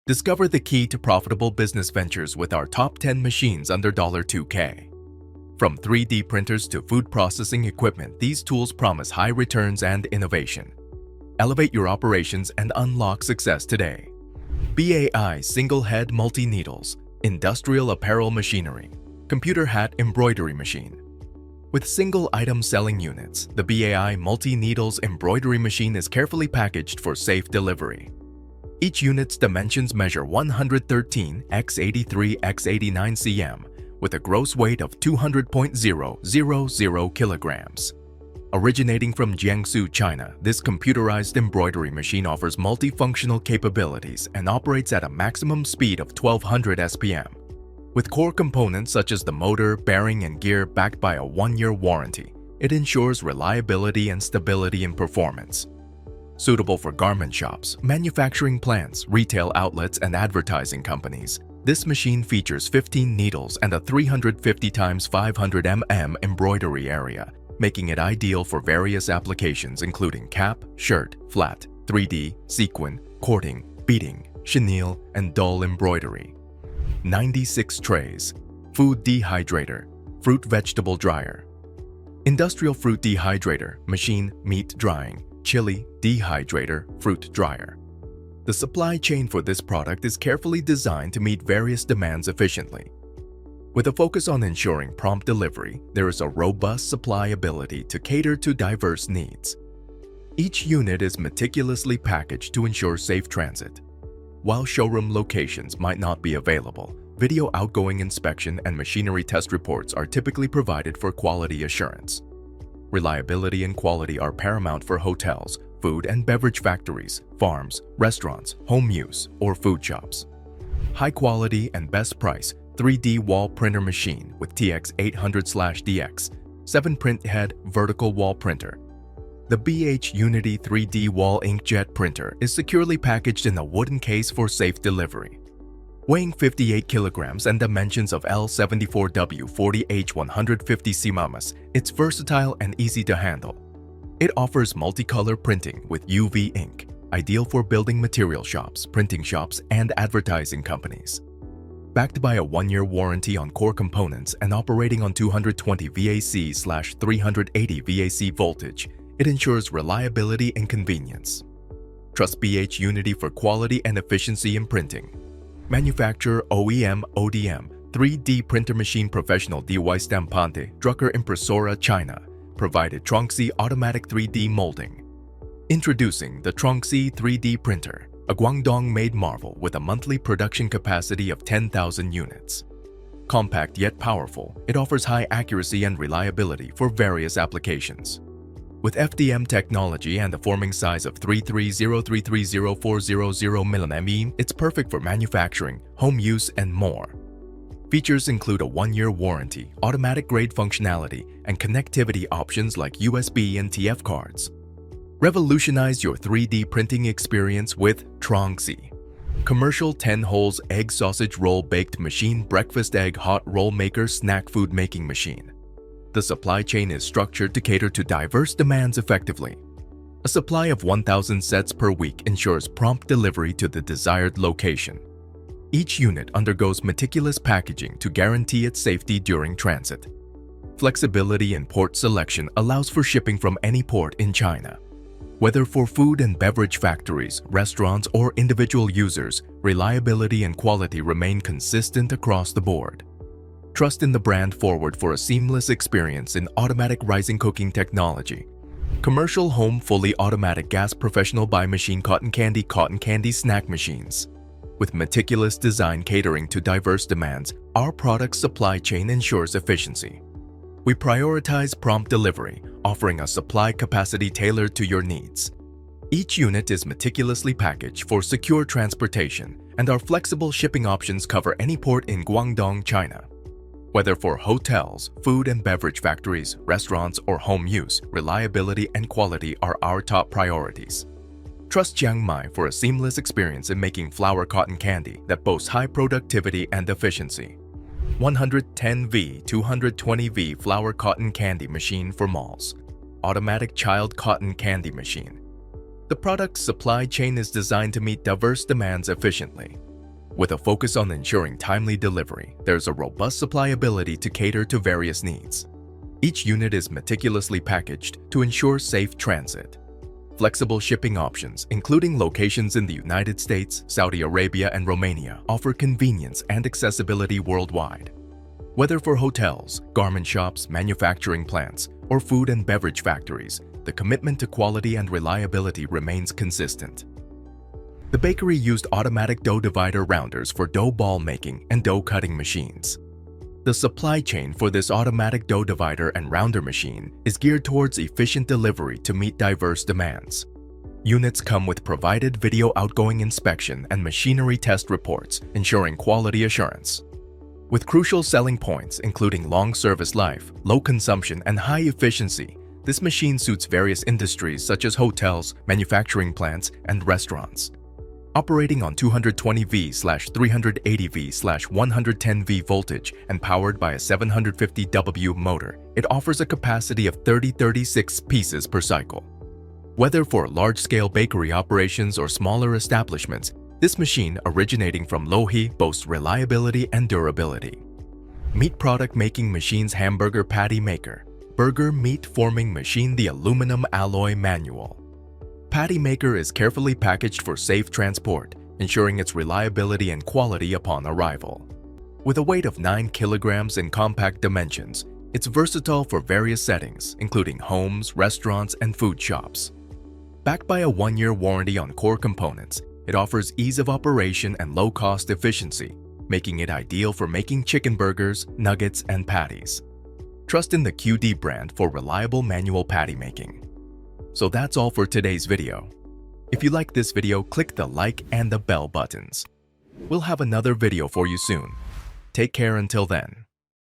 Discover the key to profitable business ventures with our top 10 machines under $2K. From 3D printers to food processing equipment, these tools promise high returns and innovation. Elevate your operations and unlock success today. BAI Single Head Multi-Needles, Industrial Apparel Machinery, Computer Hat Embroidery Machine. With single-item selling units, the BAI Multi-Needles Embroidery Machine is carefully packaged for safe delivery. Each unit's dimensions measure 113 x 83 x 89 cm with a gross weight of 200.000 kilograms. Originating from Jiangsu, China, this computerized embroidery machine offers multifunctional capabilities and operates at a maximum speed of 1200 SPM. With core components such as the motor, bearing, and gear backed by a 1-year warranty, it ensures reliability and stability in performance. Suitable for garment shops, manufacturing plants, retail outlets, and advertising companies, this machine features 15 needles and a 350 x 500 mm embroidery area, making it ideal for various applications including cap, shirt, flat, 3D, sequin, cording, beading, chenille, and dull embroidery. 96 trays. Food dehydrator, fruit vegetable dryer. Industrial fruit dehydrator, machine, meat drying, chili, dehydrator, fruit dryer. The supply chain for this product is carefully designed to meet various demands efficiently. With a focus on ensuring prompt delivery, there is a robust supply ability to cater to diverse needs. Each unit is meticulously packaged to ensure safe transit. While showroom locations might not be available, video outgoing inspection and machinery test reports are typically provided for quality assurance. Reliability and quality are paramount for hotels, food and beverage factories, farms, restaurants, home use, or food shops. High quality and best price 3D wall printer machine with TX800/DX, 7-print head vertical wall printer. The BH Unity 3D wall inkjet printer is securely packaged in a wooden case for safe delivery. Weighing 58 kilograms and dimensions of L74W40H150 cm, it's versatile and easy to handle. It offers multicolor printing with UV ink, ideal for building material shops, printing shops, and advertising companies. Backed by a 1-year warranty on core components and operating on 220 VAC/380 VAC voltage, it ensures reliability and convenience. Trust BH Unity for quality and efficiency in printing. Manufacturer OEM ODM 3D printer machine professional DY Stampante Drucker Impressora China. Provided Tronxy automatic 3D molding. Introducing the Tronxy 3D printer, a Guangdong-made marvel with a monthly production capacity of 10,000 units. Compact yet powerful, it offers high accuracy and reliability for various applications. With FDM technology and a forming size of 330-330-400 mm, it's perfect for manufacturing, home use, and more. Features include a 1-year warranty, automatic grade functionality, and connectivity options like USB and TF cards. Revolutionize your 3D printing experience with Tronxy. Commercial 10 holes egg sausage roll baked machine breakfast egg hot roll maker snack food making machine. The supply chain is structured to cater to diverse demands effectively. A supply of 1,000 sets per week ensures prompt delivery to the desired location. Each unit undergoes meticulous packaging to guarantee its safety during transit. Flexibility in port selection allows for shipping from any port in China. Whether for food and beverage factories, restaurants, or individual users, reliability and quality remain consistent across the board. Trust in the brand forward for a seamless experience in automatic rising cooking technology. Commercial home fully automatic gas professional by machine cotton candy snack machines. With meticulous design catering to diverse demands, our product supply chain ensures efficiency. We prioritize prompt delivery, offering a supply capacity tailored to your needs. Each unit is meticulously packaged for secure transportation, and our flexible shipping options cover any port in Guangdong, China. Whether for hotels, food and beverage factories, restaurants, or home use, reliability and quality are our top priorities. Trust Chiang Mai for a seamless experience in making flour cotton candy that boasts high productivity and efficiency. 110V 220V flour cotton candy machine for malls. Automatic child cotton candy machine. The product's supply chain is designed to meet diverse demands efficiently. With a focus on ensuring timely delivery, there's a robust supply ability to cater to various needs. Each unit is meticulously packaged to ensure safe transit. Flexible shipping options, including locations in the United States, Saudi Arabia, and Romania, offer convenience and accessibility worldwide. Whether for hotels, garment shops, manufacturing plants, or food and beverage factories, the commitment to quality and reliability remains consistent. The bakery used automatic dough divider rounders for dough ball making and dough cutting machines. The supply chain for this automatic dough divider and rounder machine is geared towards efficient delivery to meet diverse demands. Units come with provided video outgoing inspection and machinery test reports, ensuring quality assurance. With crucial selling points including long service life, low consumption, and high efficiency, this machine suits various industries such as hotels, manufacturing plants, and restaurants. Operating on 220V/380V/110V voltage and powered by a 750W motor, it offers a capacity of 36 pieces per cycle. Whether for large-scale bakery operations or smaller establishments, this machine, originating from Lohi, boasts reliability and durability. Meat product making machines hamburger patty maker, burger meat forming machine the aluminum alloy manual. Patty maker is carefully packaged for safe transport, ensuring its reliability and quality upon arrival. With a weight of 9 kilograms in compact dimensions, it's versatile for various settings, including homes, restaurants, and food shops. Backed by a 1-year warranty on core components, it offers ease of operation and low-cost efficiency, making it ideal for making chicken burgers, nuggets, and patties. Trust in the QD brand for reliable manual patty making. So that's all for today's video. If you like this video, click the like and the bell buttons. We'll have another video for you soon. Take care until then.